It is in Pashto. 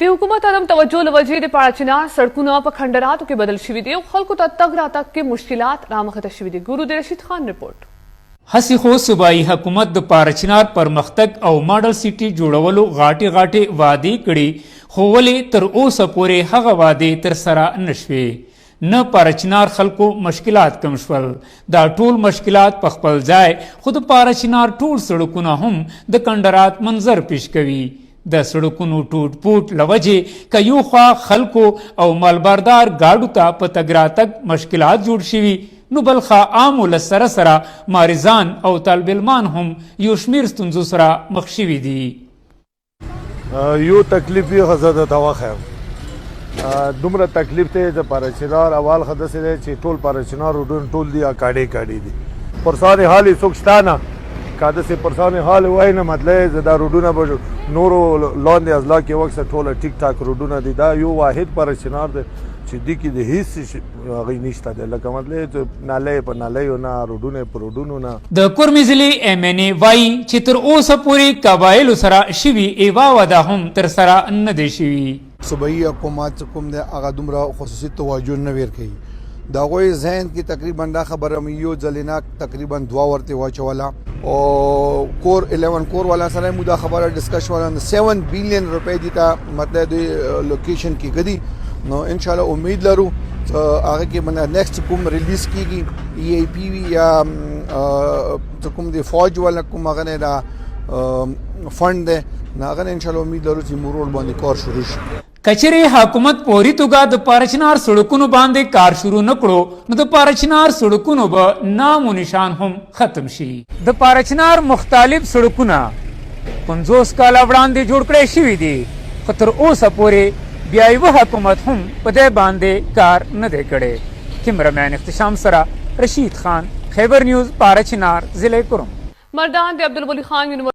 د حکومت عدم توجه له وجې د پاړچنار سړکونه په خنډراتو کې بدل شوي دي او خلکو ته تګ راتګ کې مشکلات رامخته شوي دي. ګورو د رشید خان رپورټ. هسې خو صوبایي حکومت د پاړچنار پرمختګ او ماډل سیټي جوړولو غاټې وعدې کړي، خو ولې تر اوسه پورې هغه وعدې ترسره نشوې. نه پاړچنار خلکو مشکلات کم شول، دا ټول مشکلات په خپل ځای، خو د پاړچنار ټول سړکونه هم د کنډرات منظر پیش کوي. د سړکونو ټوټ پوټ لوجې که یو خوا خلکو او مالباردار ګاډو ته په تګ راتګ مشکلات جوړ شوي، نو بل خوا عامو له سره مارزان او طالب علمان هم یو شمیر ستونزو سره مخ شوي دي. یو تکلیف یې خزه ته واخیم دومره تکلیف ته د پاړچنار اول خدای سره چې ټول پاړچنار روډون ټول دی کاډې دي پرسان حال سوکشتانه کاده سي پرسان حال وای نه مطلب زدا روډونه به نورو لاندې ازلا کې وخت ټوله ټیک ټاک روډونه دي. دا یو واحد پاړچنار دی چې دی کې د هیڅ غي نشته دی، لکه مطلب نالې په نالې او نه روډونه په روډونو نه. د کورمزلي MNA وای چې تر اوسه پورې قبایل سره شوي ایوا ودا هم تر سره نه دی شوي. صوبایي حکومت کوم د هغه دومره خصوصي توجه نه ورکوي. د هغوی ذهن کې تقریبا دا خبره مې یو ځلیناک تقریبا 2 ورته واچوله او کور 11 کور والا سره مو دا خبره ډسکس ولا 7 بلین روپے دي ته مطلب د لوکیشن کې کدي نو ان شاء الله امید لرو هغه کې من نیکسٹ کوم ریلیز کیږي EAP وی یا کوم د فوج والا کوم هغه دا فند نه هغه ان شاء الله امید لرو چې مرول باندې کار شروع شي. کچره حکومت پوری توګه د پاړچنار سړکونو باندې کار شروع نکړو نو د پاړچنار سړکونو به نام و نشان هم ختم شي. د پاړچنار مختلف سړکونه 50 کاله وړاندې جوړ کړي شوي دي، خو تر اوسه پورې بیا یو حکومت هم په دې باندې کار نه دی کړی. کیمرامین اختشام سره رشید خان، خیبر نیوز، پاړچنار، ضلع کرم. مردان د عبدالولي خان